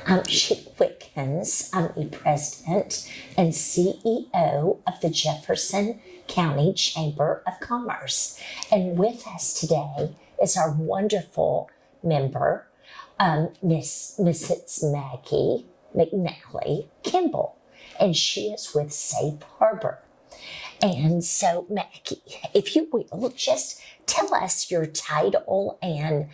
I'm Shelia Wickens. I'm the president and CEO of the Jefferson County Chamber of Commerce. And with us today is our wonderful member, Mrs. Maggie McNally Kimble, and she is with Safe Harbor. And so, Maggie, if you will, just tell us your title and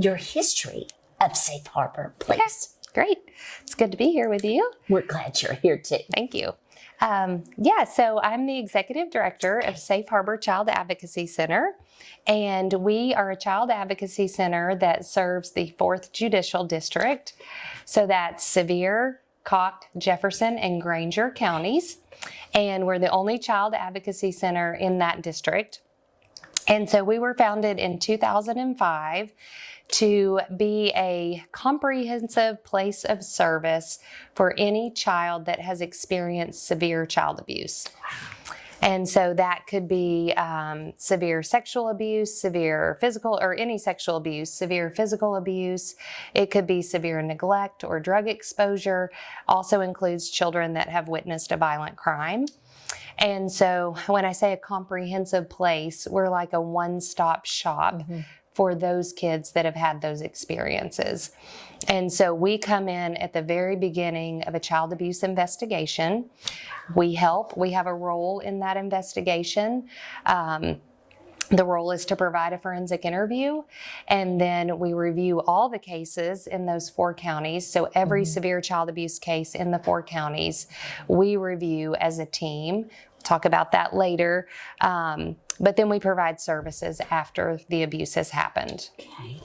your history of Safe Harbor, please. Okay, great. It's good to be here with you. We're glad you're here too. Thank you. So I'm the executive director of Safe Harbor Child Advocacy Center, and we are a child advocacy center that serves the 4th Judicial District. So that's Sevier, Cocke, Jefferson, and Granger counties. And we're the only child advocacy center in that district. And so we were founded in 2005 to be a comprehensive place of service for any child that has experienced severe child abuse. And so that could be severe sexual abuse, severe physical, or any sexual abuse, severe physical abuse. It could be severe neglect or drug exposure. Also includes children that have witnessed a violent crime. And so when I say a comprehensive place, we're like a one-stop shop for those kids that have had those experiences. And so we come in at the very beginning of a child abuse investigation. We help. We have a role in that investigation. The role is to provide a forensic interview, and then we review all the cases in those 4 counties. So every severe child abuse case in the 4 counties, we review as a team. We'll talk about that later. But then we provide services after the abuse has happened. Okay.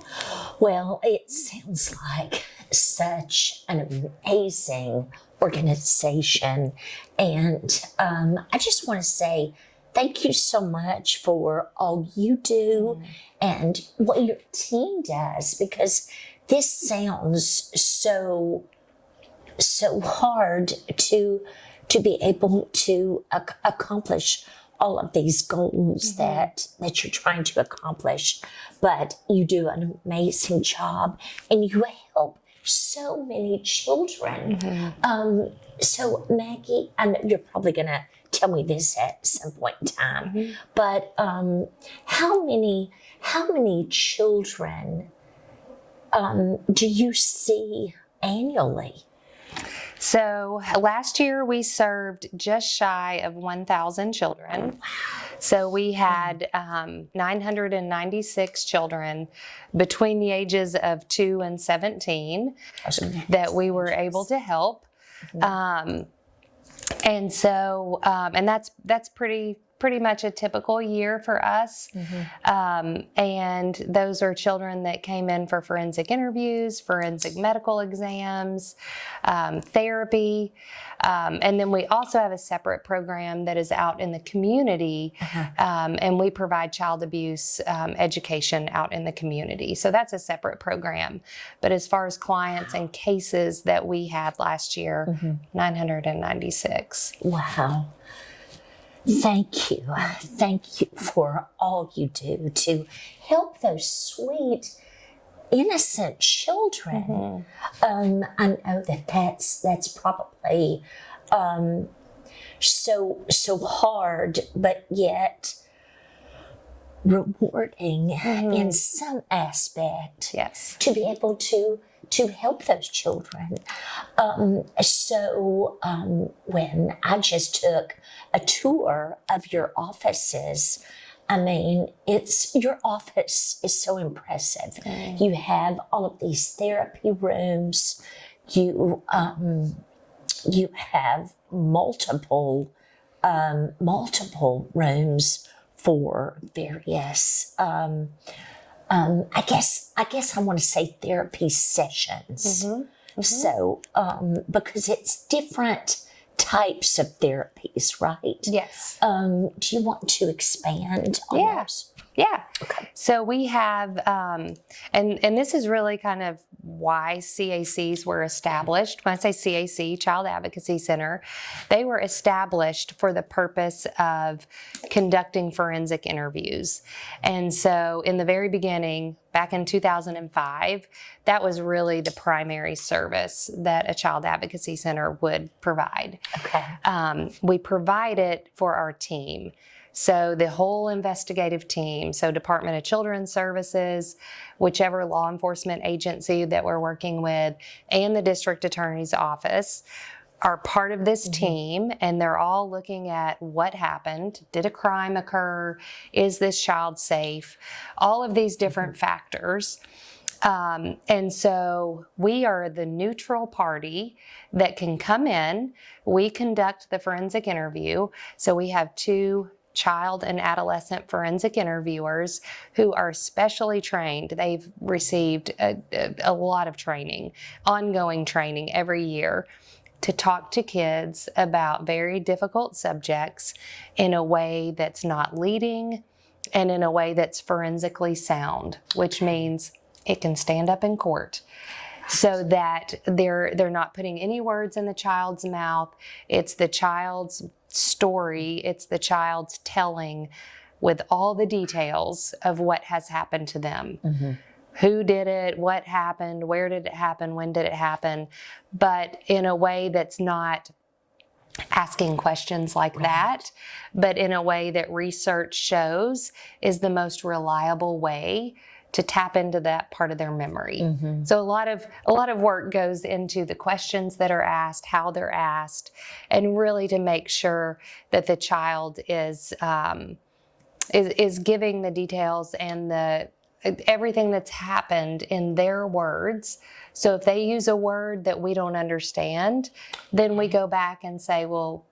Well, it sounds like such an amazing organization. And I just want to say thank you so much for all you do and what your team does, because this sounds so hard to be able to accomplish all of these goals that you're trying to accomplish. But you do an amazing job and you help so many children. So Maggie, I know you're probably going to tell me this at some point in time, but how many children do you see annually? So last year we served just shy of 1,000 children. So we had 996 children between the ages of 2 and 17 that we were able to help. And so, and that's pretty much a typical year for us. And those are children that came in for forensic interviews, forensic medical exams, therapy. And then we also have a separate program that is out in the community, and we provide child abuse education out in the community. So that's a separate program. But as far as clients and cases that we had last year, 996. Wow. Thank you. Thank you for all you do to help those sweet, innocent children. I know that's probably so hard, but yet rewarding in some aspect. Yes. To be able to help those children. When I just took a tour of your offices, I mean, your office is so impressive. You have all of these therapy rooms. You have multiple rooms for various I guess I want to say therapy sessions. So, because it's different types of therapies, right? Yes. Do you want to expand on those? Yeah. Okay. So we have, and this is really kind of why CACs were established. When I say CAC, Child Advocacy Center, they were established for the purpose of conducting forensic interviews. And so in the very beginning, back in 2005, that was really the primary service that a Child Advocacy Center would provide. Okay. We provide it for our team. So the whole investigative team, so Department of Children's Services, whichever law enforcement agency that we're working with, and the district attorney's office are part of this team, and they're all looking at what happened. Did a crime occur? Is this child safe? All of these different factors. And so we are the neutral party that can come in. We conduct the forensic interview. So we have 2 child and adolescent forensic interviewers who are specially trained. They've received a lot of training, ongoing training every year, to talk to kids about very difficult subjects in a way that's not leading and in a way that's forensically sound, which means it can stand up in court. So that they're not putting any words in the child's mouth. It's the child's story. It's the child's telling with all the details of what has happened to them. Mm-hmm. Who did it? What happened? Where did it happen? When did it happen? But in a way that's not asking questions like that, but in a way that research shows is the most reliable way to tap into that part of their memory. Mm-hmm. So a lot of work goes into the questions that are asked, how they're asked, and really to make sure that the child is giving the details and everything that's happened in their words. So if they use a word that we don't understand, then we go back and say, well,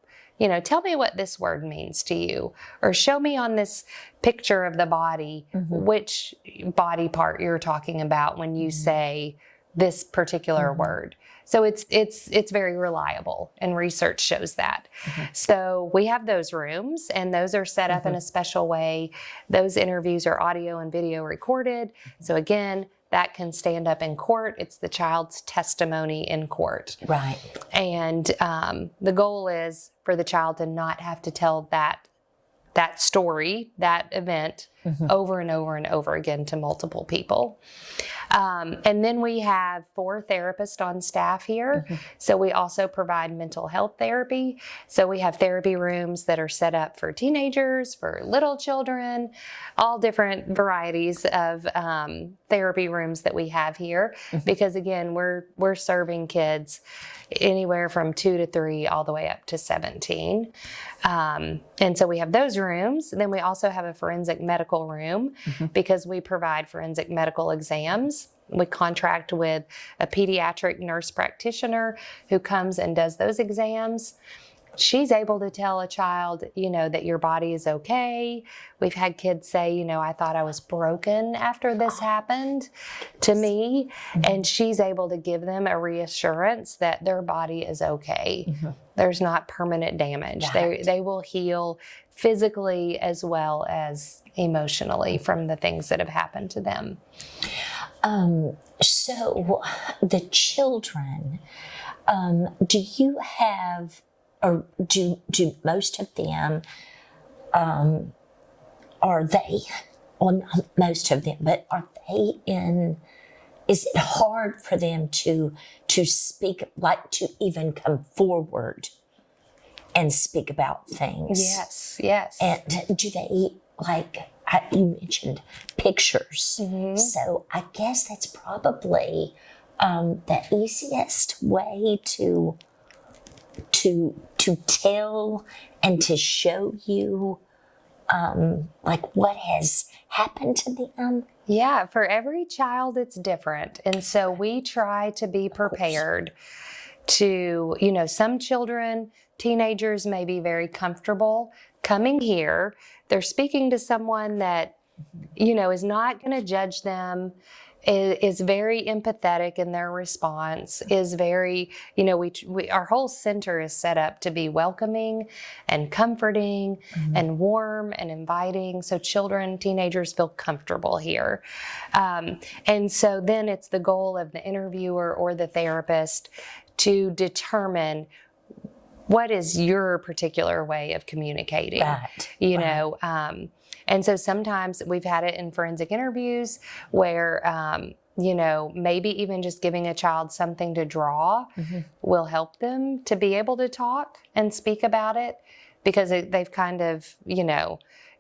tell me what this word means to you, or show me on this picture of the body, which body part you're talking about when you say this particular word. So it's very reliable, and research shows that. So we have those rooms, and those are set up in a special way. Those interviews are audio and video recorded. So again, that can stand up in court. It's the child's testimony in court. Right. And the goal is for the child to not have to tell that story, that event, over and over and over again to multiple people. And then we have 4 therapists on staff here. So we also provide mental health therapy. So we have therapy rooms that are set up for teenagers, for little children, all different varieties of therapy rooms that we have here. Because again, we're serving kids anywhere from 2 to 3 all the way up to 17. And so we have those rooms. Then we also have a forensic medical room because we provide forensic medical exams. We contract with a pediatric nurse practitioner who comes and does those exams. She's able to tell a child, that your body is okay. We've had kids say, I thought I was broken after this happened to me. And she's able to give them a reassurance that their body is okay. There's not permanent damage. Right. They will heal physically as well as emotionally from the things that have happened to them. So the children, do you have, or do most of them, are they, well, not most of them, but are they is it hard for them to speak, like to even come forward and speak about things? Yes. And do they, like you mentioned, pictures? So I guess that's probably the easiest way to tell and to show you like what has happened to them. Yeah, for every child it's different. And so we try to be prepared to, some children, teenagers may be very comfortable coming here. They're speaking to someone that, is not going to judge them, is very empathetic in their response, is very, our whole center is set up to be welcoming and comforting and warm and inviting. So children, teenagers feel comfortable here. And so then it's the goal of the interviewer or the therapist to determine what is your particular way of communicating, and so sometimes we've had it in forensic interviews where, maybe even just giving a child something to draw will help them to be able to talk and speak about it, because they've kind of,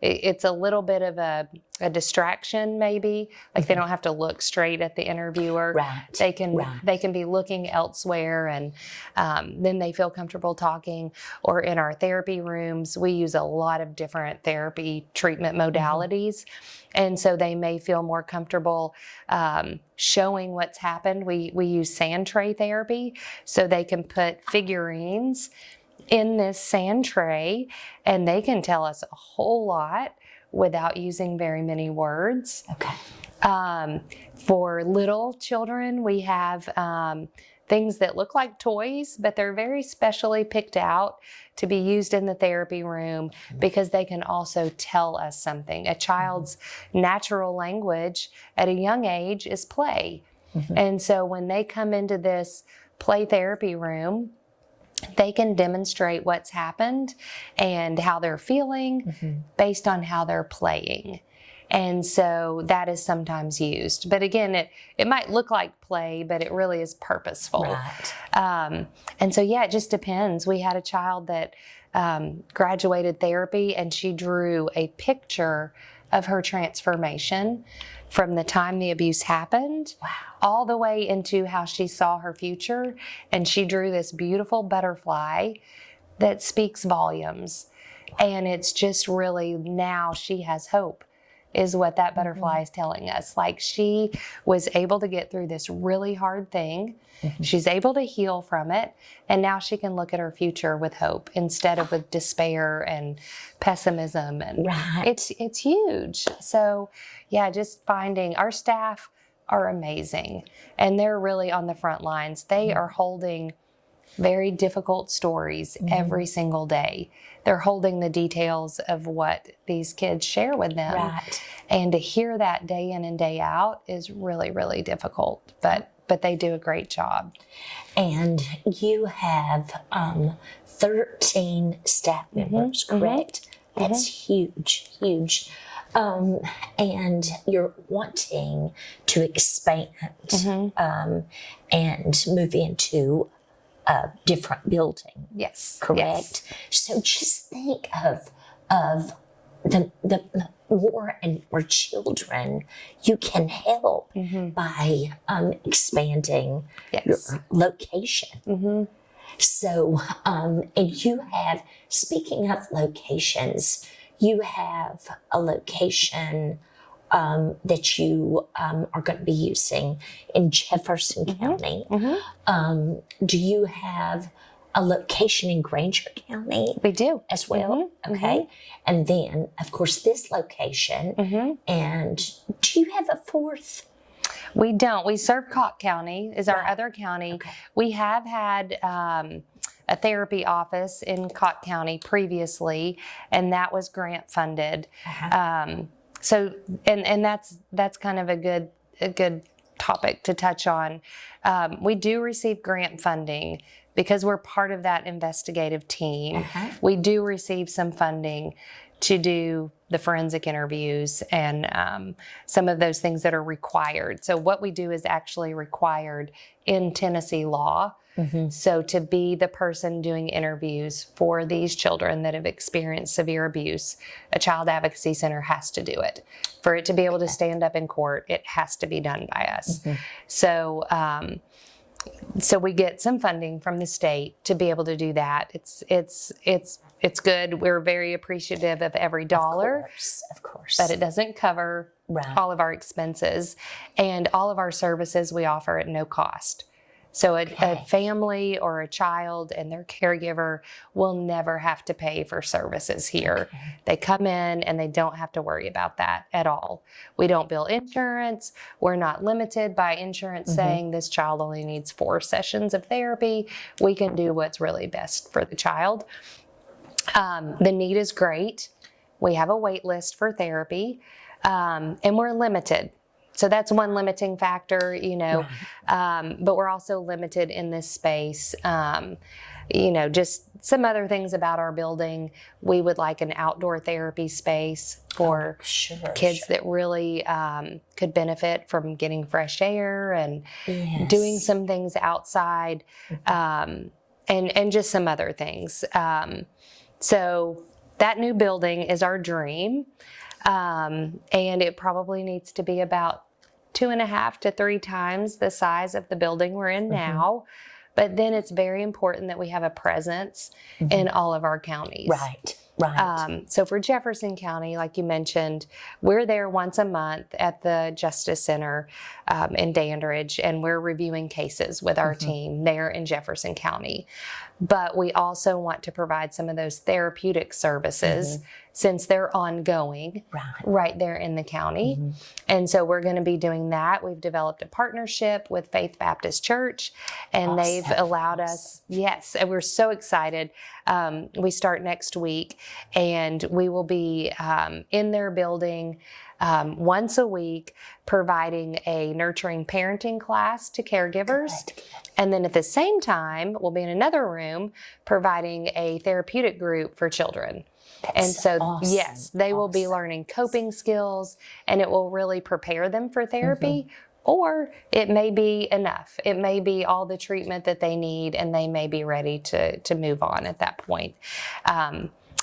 it's a little bit of a distraction maybe. Like they don't have to look straight at the interviewer. Right. They can be looking elsewhere, and then they feel comfortable talking. Or in our therapy rooms, we use a lot of different therapy treatment modalities. And so they may feel more comfortable showing what's happened. We use sand tray therapy, so they can put figurines in this sand tray, and they can tell us a whole lot without using very many words. Okay. For little children, we have things that look like toys, but they're very specially picked out to be used in the therapy room because they can also tell us something. A child's natural language at a young age is play. And so when they come into this play therapy room, they can demonstrate what's happened and how they're feeling based on how they're playing. And so that is sometimes used. But again, it might look like play, but it really is purposeful. Right. And so, it just depends. We had a child that graduated therapy, and she drew a picture of her transformation from the time the abuse happened all the way into how she saw her future. And she drew this beautiful butterfly that speaks volumes. And it's just really, now she has hope, is what that butterfly is telling us. Like, she was able to get through this really hard thing. She's able to heal from it. And now she can look at her future with hope instead of with despair and pessimism. And it's huge. So just finding, our staff are amazing, and they're really on the front lines. They are holding very difficult stories every single day. They're holding the details of what these kids share with them. Right. And to hear that day in and day out is really, really difficult, but they do a great job. And you have 13 staff members, correct? That's huge. And you're wanting to expand and move into a different building. Yes. Correct? Yes. So just think of the more and more children you can help by expanding your location. So, and you have, speaking of locations, you have a location that you are going to be using in Jefferson County. Do you have a location in Granger County? We do. As well? Okay. And then, of course, this location. And do you have a fourth? We don't. We serve Cocke County, is our other county. Okay. We have had a therapy office in Cocke County previously, and that was grant funded. So that's kind of a good topic to touch on. We do receive grant funding because we're part of that investigative team. We do receive some funding to do the forensic interviews and some of those things that are required. So what we do is actually required in Tennessee law. So to be the person doing interviews for these children that have experienced severe abuse, a child advocacy center has to do it. For it to be able to stand up in court, it has to be done by us. So so we get some funding from the state to be able to do that. It's good. We're very appreciative of every dollar. Of course. But it doesn't cover all of our expenses, and all of our services we offer at no cost. So a family or a child and their caregiver will never have to pay for services here. Okay. They come in and they don't have to worry about that at all. We don't bill insurance. We're not limited by insurance saying this child only needs 4 sessions of therapy. We can do what's really best for the child. The need is great. We have a wait list for therapy, and we're limited. So that's one limiting factor, but we're also limited in this space. Just some other things about our building. We would like an outdoor therapy space for kids that really could benefit from getting fresh air and doing some things outside, and just some other things. So that new building is our dream. And it probably needs to be about 2.5 to 3 times the size of the building we're in now. But then it's very important that we have a presence in all of our counties. Right. So for Jefferson County, like you mentioned, we're there once a month at the Justice Center in Dandridge, and we're reviewing cases with our team there in Jefferson County. But we also want to provide some of those therapeutic services since they're ongoing right there in the county. And so we're going to be doing that. We've developed a partnership with Faith Baptist Church, and they've allowed us, and we're so excited. We start next week, and we will be in their building once a week, providing a nurturing parenting class to caregivers. And then at the same time, we'll be in another room providing a therapeutic group for children. Yes, they will be learning coping skills, and it will really prepare them for therapy. Or it may be enough. It may be all the treatment that they need, and they may be ready to move on at that point.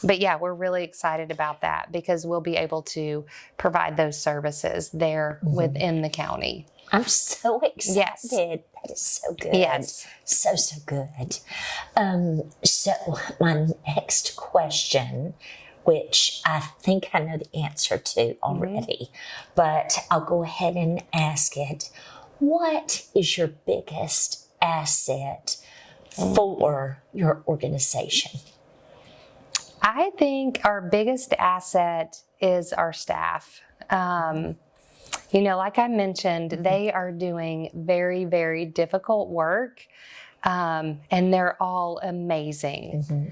But yeah, we're really excited about that because we'll be able to provide those services there within the county. I'm so excited. Yes. That is so good. Yes. So good. So my next question, which I think I know the answer to already, but I'll go ahead and ask it. What is your biggest asset for your organization? I think our biggest asset is our staff. Like I mentioned, they are doing very, very difficult work, and they're all amazing.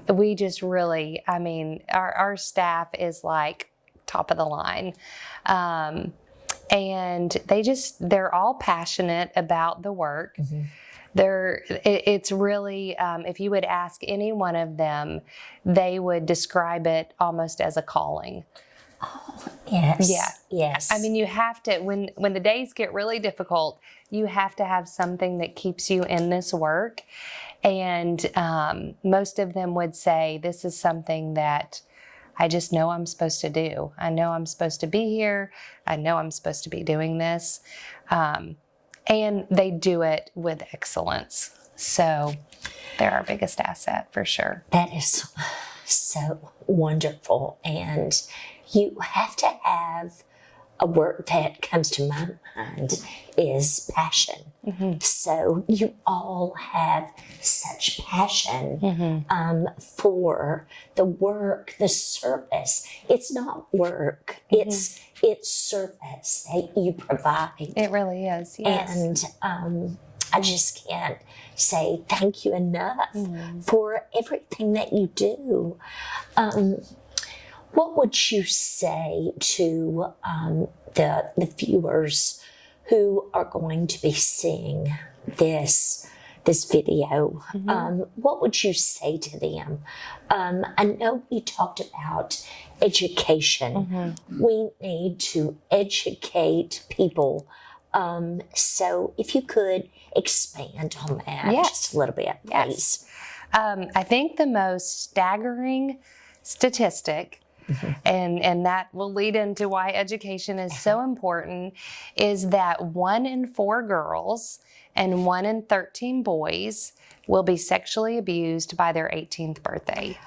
We just really, our staff is like top of the line. And they're all passionate about the work. It's really, if you would ask any one of them, they would describe it almost as a calling. Oh, yes. Yeah. Yes. You have to, when the days get really difficult, you have to have something that keeps you in this work. And most of them would say, this is something that I just know I'm supposed to do. I know I'm supposed to be here. I know I'm supposed to be doing this. And they do it with excellence. So they're our biggest asset for sure. That is so wonderful. And you have to have a word that comes to my mind is passion. So you all have such passion for the work, the service. It's not work. It's service that you provide. It really is. Yes. And I just can't say thank you enough for everything that you do. What would you say to the viewers who are going to be seeing this video? What would you say to them? I know you talked about education. We need to educate people. So if you could expand on that just a little bit, please. I think the most staggering statistic, and that will lead into why education is so important, is that 1 in 4 girls and 1 in 13 boys will be sexually abused by their 18th birthday.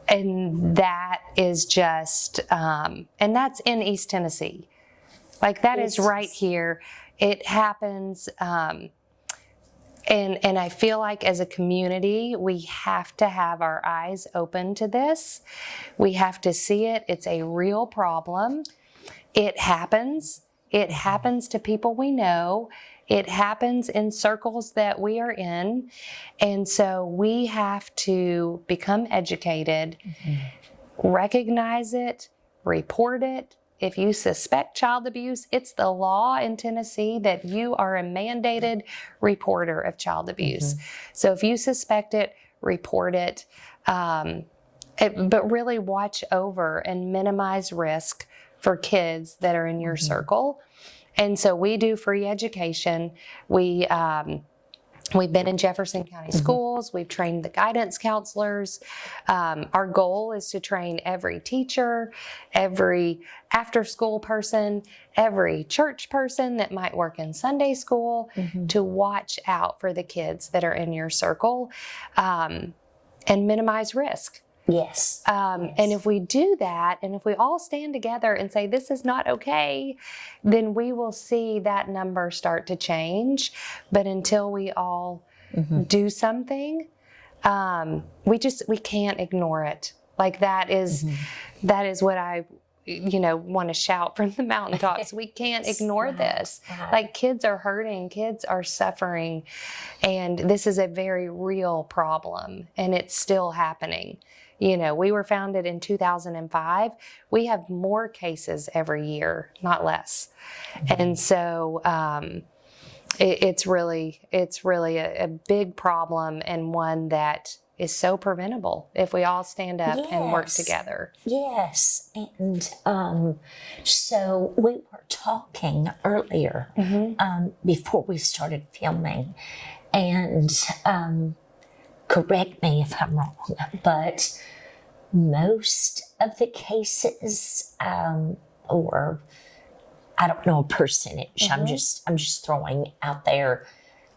And that is just, and that's in East Tennessee. Like that is right here it happens. And I feel like as a community, we have to have our eyes open to this. We have to see it. It's a real problem. It happens. It happens to people we know. It happens in circles that we are in. And so we have to become educated, recognize it, report it. If you suspect child abuse, it's the law in Tennessee that you are a mandated reporter of child abuse. So if you suspect it, report it. But really watch over and minimize risk for kids that are in your circle. And so we do free education. We've been in Jefferson County schools. We've trained the guidance counselors. Our goal is to train every teacher, every after-school person, every church person that might work in Sunday school to watch out for the kids that are in your circle and minimize risk. Yes. And if we do that, and if we all stand together and say, this is not okay, then we will see that number start to change. But until we all do something, we can't ignore it. Like that is what I, want to shout from the mountaintops. We can't ignore this. Like kids are hurting, kids are suffering, and this is a very real problem, and it's still happening. We were founded in 2005. We have more cases every year, not less. And so it's really a big problem, and one that is so preventable if we all stand up and work together. Yes. And so we were talking earlier before we started filming, and correct me if I'm wrong, but most of the cases, or I don't know a percentage, I'm just throwing out there,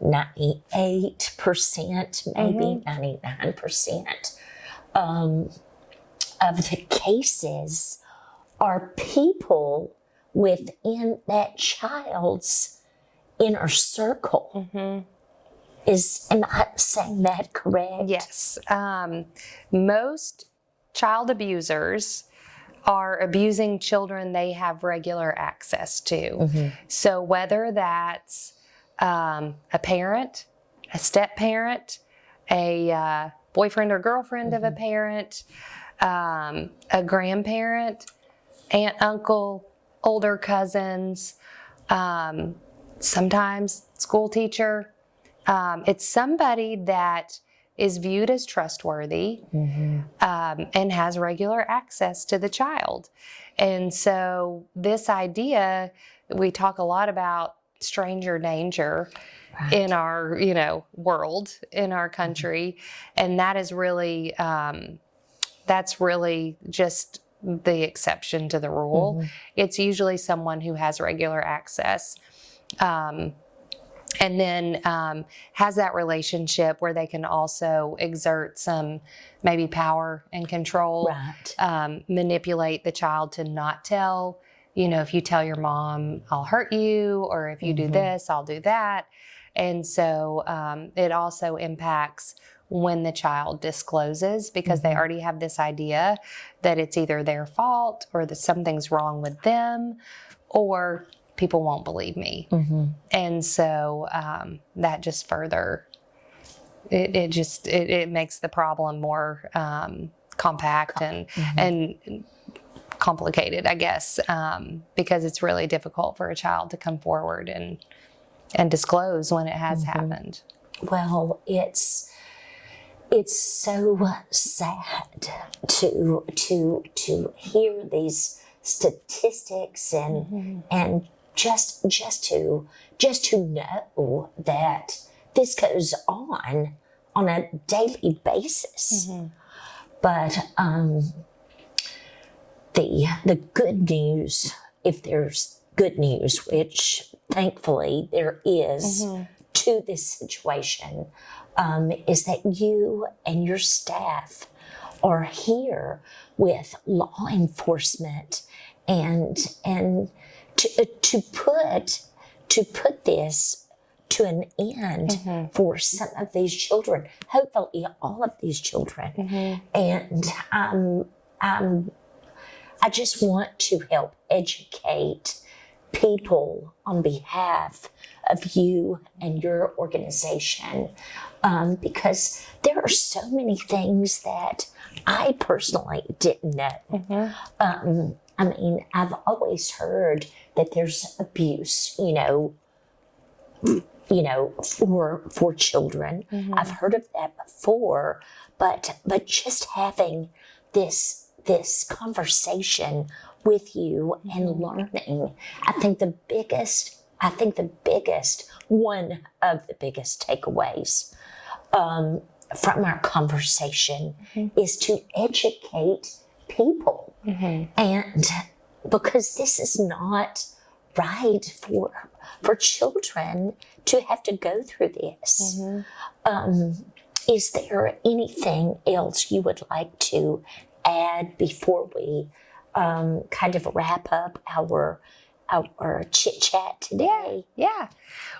98%, maybe 99% of the cases are people within that child's inner circle. Am I saying that correct? Yes. Most child abusers are abusing children they have regular access to. So whether that's a parent, a step-parent, a boyfriend or girlfriend of a parent, a grandparent, aunt, uncle, older cousins, sometimes school teacher, it's somebody that is viewed as trustworthy and has regular access to the child. And so this idea, we talk a lot about stranger danger in our, world, in our country. And that is really, that's really just the exception to the rule. It's usually someone who has regular access. And then has that relationship where they can also exert some maybe power and control, manipulate the child to not tell. If you tell your mom, I'll hurt you, or if you do this, I'll do that. And so it also impacts when the child discloses, because they already have this idea that it's either their fault or that something's wrong with them, or people won't believe me. And so that just further, it makes the problem more compact and complicated, I guess, because it's really difficult for a child to come forward and disclose when it has happened. Well, it's so sad to hear these statistics and just to know that this goes on a daily basis. But the good news, if there's good news, which thankfully there is to this situation, is that you and your staff are here with law enforcement and to put this to an end for some of these children, hopefully all of these children. And I just want to help educate people on behalf of you and your organization, because there are so many things that I personally didn't know. I mean, I've always heard that there's abuse, for children. I've heard of that before, but just having this conversation with you and learning, I think the biggest one of the biggest takeaways from our conversation is to educate people, and because this is not right for children to have to go through this. Is there anything else you would like to add before we kind of wrap up our chit chat today? Yeah.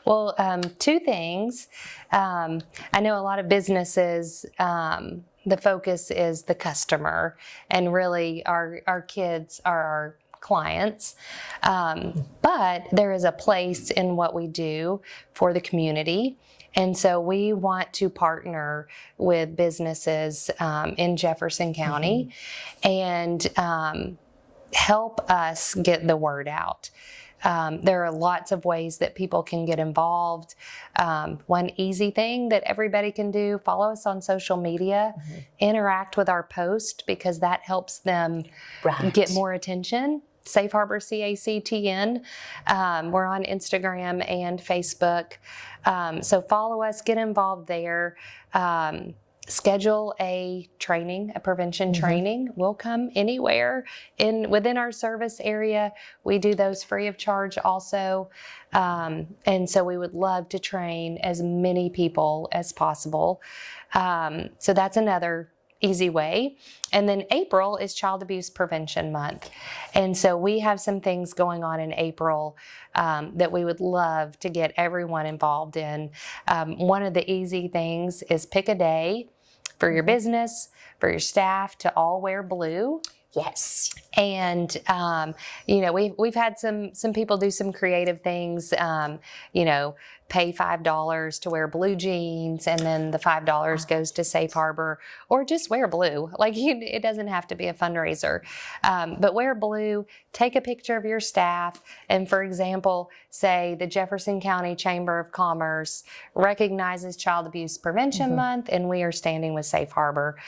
Well, two things. I know a lot of businesses, the focus is the customer, and really our kids are our clients. But there is a place in what we do for the community. And so we want to partner with businesses in Jefferson County and help us get the word out. There are lots of ways that people can get involved. One easy thing that everybody can do, follow us on social media, interact with our post, because that helps them get more attention. Safe Harbor CACTN. We're on Instagram and Facebook. So follow us, get involved there. Schedule a prevention training. We'll come anywhere within our service area. We do those free of charge also. And so we would love to train as many people as possible. So that's another easy way. And then April is Child Abuse Prevention Month. And so we have some things going on in April that we would love to get everyone involved in. One of the easy things is pick a day for your business, for your staff to all wear blue. Yes. And, we've had some people do some creative things, pay $5 to wear blue jeans, and then the $5 goes to Safe Harbor, or just wear blue. It doesn't have to be a fundraiser, but wear blue, take a picture of your staff. And for example, say the Jefferson County Chamber of Commerce recognizes Child Abuse Prevention Month, and we are standing with Safe Harbor.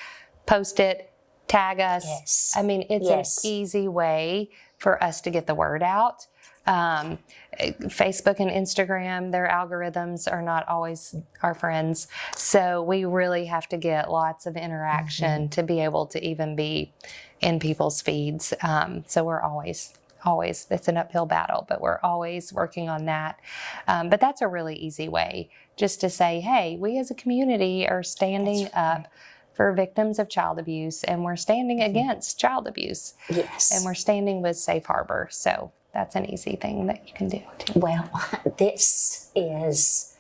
Post it. Tag us. Yes. I mean, it's an easy way for us to get the word out. Facebook and Instagram, their algorithms are not always our friends. So we really have to get lots of interaction to be able to even be in people's feeds. So we're always, it's an uphill battle, but we're always working on that. But that's a really easy way just to say, hey, we as a community are standing up for victims of child abuse, and we're standing against child abuse. Yes. And we're standing with Safe Harbor. So that's an easy thing that you can do too. Well, this is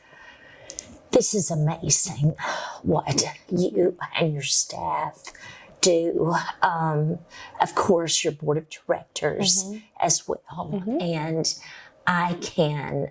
amazing what you and your staff do. Of course, your board of directors as well. And I can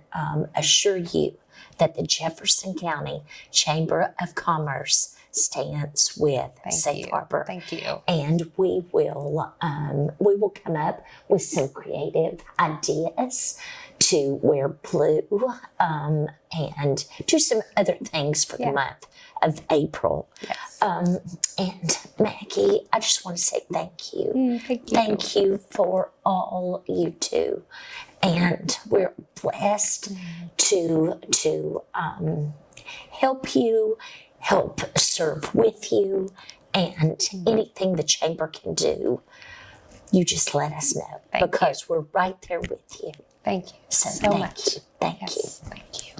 assure you that the Jefferson County Chamber of Commerce stands with Safe Harbor. Thank you. And we will come up with some creative ideas to wear blue and do some other things for the month of April. Yes. And Maggie, I just want to say thank you. Thank you. Thank you for all you do. And we're blessed to help you, help serve with you, and anything the chamber can do, you just let us know, because we're right there with you. Thank you So so thank much. you. Thank you. Thank you.